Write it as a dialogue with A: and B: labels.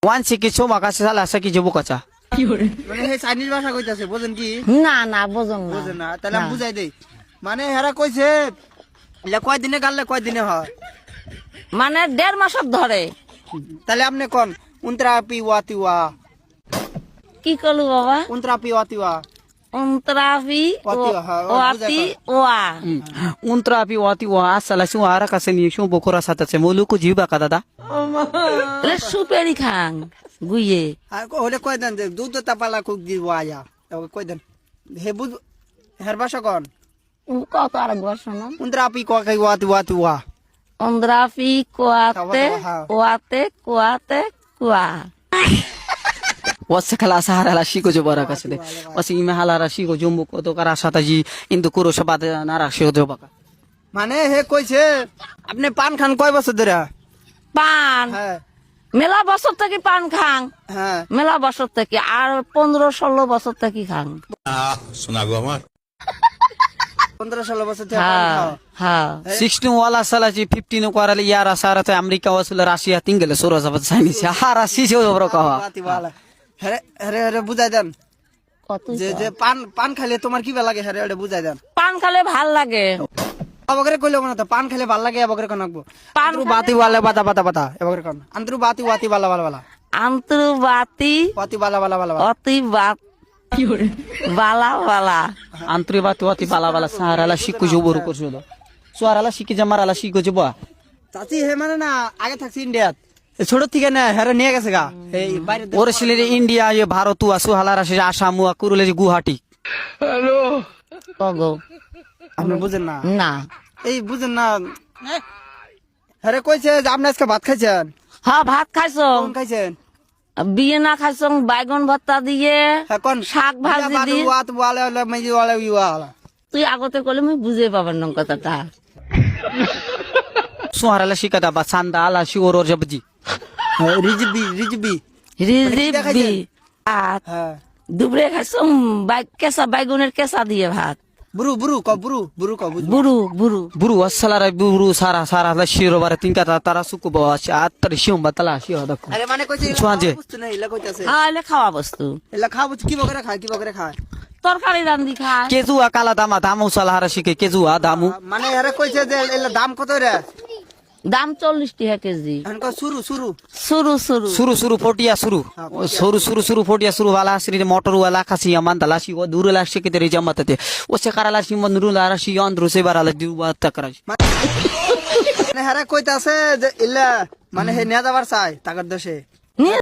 A: One সিকি চোমা কাছে সালা সাকি যাবো কাছা
B: মানে হে চাইনিজ ভাষা কইতাছে বুঝেন কি
C: না না বোঝন না
B: বুঝেন না তাহলে আমি বুঝাই দেই মানে হেরা কইছে এলা কয় দিনে গাললে কয় দিনে হয়
C: মানে 1.5 মাস ধরে
B: তাহলে আপনি কোন উন্ত্রাপি ওয়াতিওয়া
C: কি করলু বাবা
B: উন্ত্রাপি ওয়াতিওয়া
C: উন্ত্রাফি
B: ওয়াতিওয়া হ্যাঁ
C: ওয়াতি ওয়া
A: untra api wati wa asala si ara kase ni shu bokora sata se molu ko jiba ka dada
C: লে সুপেরি খাং গুইয়ে
B: আর হলে কয় দেন যে দুধ তাপালা কুক দিব আয়া কয় দেন হে বুঝ হের ভাষা কোন
C: কত আর বসনো
B: উন্ত্রাপি কয় কয় ওয়াতিওয়া
C: উন্দ্রাফি কোয়াতে ওয়াতে কোয়াতে কোয়া
A: wasa kala sahara la shi ko jo bara kase de wasi ime hala ra shi ko jumbo ko to kara sata ji indu kuro sabade na ra shi do baka
B: মানে হে কইছে আপনি পান খান কয় বছর ধরে
C: পান
B: হ্যাঁ
C: মেলা বছর থেকে পান খাং
B: হ্যাঁ
C: মেলা বছর থেকে আর 15-16 বছর থেকে খাং
D: শোনা গো আমার
B: 15-16 বছর থেকে পান
C: হ্যাঁ
B: খাও
C: হ্যাঁ
A: 16 wala sala ji 15 ko ara yara sara te america wasula russia tingale sura sabat sani si hara si jo bro ka
B: ওয়াতিওয়ালা হেরে হেরে হেরে বুঝাই দেন
C: কত
B: যে যে পান পান খাইলে তোমার কি ভালো লাগে হেরে হেরে বুঝাই দেন
C: পান খালে ভাল লাগে
B: অবগরে কইলো না তো পান খাইলে ভালো লাগে অবগরে কোন আকবো
C: পান
B: আন্ত্রু বাতি ওয়ালা বাতা বাতা বাতা অবগরে কোন আন্ত্রু বাতি ওয়াতি বালা বালা বালা
C: আন্তর্বাতি
B: ওয়াতি বালা বালা বালা
C: অতি বাত বালা বালা
A: antri batu wati bala bala sahara la shi ko jo boru ko jo suara la shi ki jamara la shi ko jo ba
B: চাচি হে মানে না আগে থাকছি ইন্ডিয়াত ছোট থেকে না হেরে নিয়ে গেছে গা এই বাইরে
A: ওরে সিলেরে ইন্ডিয়া এ ভারত আসু হালারা সে আসাম ও কুরুলে যে গুয়াহাটি
C: কগো
B: আপনি বুঝেন না
C: না
B: এই বুঝেন না হেরে কইছে যে আপনি আজকে ভাত খাইছেন
C: হ্যাঁ ভাত খাইছো
B: কোন খাইছেন
C: বিয়ে না খাইছো বাইগন ভর্তা দিয়ে
B: হ্যাঁ কোন
C: শাক ভাজি দিয়ে
B: ওয়াত ওয়ালা ওয়ালা মেজি ওয়ালা ইওয়ালা
C: তুই আগতে করলে আমি বুঝে পাবার না কথাটা
A: suara la shi ka da ba sanda la shi oro jabji
B: Rizvi Rizvi
C: রিজিবি ভাত
B: হ্যাঁ
C: দুপুরে খাইছো কেঁচা বাইগনের কেঁচা দিয়ে ভাত
B: বুরু বুরু ক বুরু বুরু ক বুঝ
C: বুড়ু বুড়ু
A: buru asala ra buru sara sara la shi ro bara tinka tara suku ba shi atar shi um batala shi hoda ko
B: আরে মানে কইছে
A: সোয়াজে।
B: বুঝতে নাই এলা কইতাছে
C: হ্যাঁ এলে খাওয়া বস্তু
B: এলা খাবো কি বকরে খায় কি বকরে খায়
C: তরকারি রান্ধি খায়
A: kezu akala dama damu sala hara shi ke kezu damu
B: মানে হেরে কইছে যে এলা দাম কত রে
C: দাম 40 টাকা কেজি
B: এখন কয় শুরু শুরু
C: শুরু শুরু
A: suru suru fotia suru suru fotia suru wala sri motor wala khasi aman dala shi o duru la shi ke tere jamata te o se kara la shi mandru la shi andru se bara la diwa takra
B: মানে হেরে কইতাছে যে এলা মানে হে নিয়া যাবার চাই টাকার দেশে
C: নিয়ে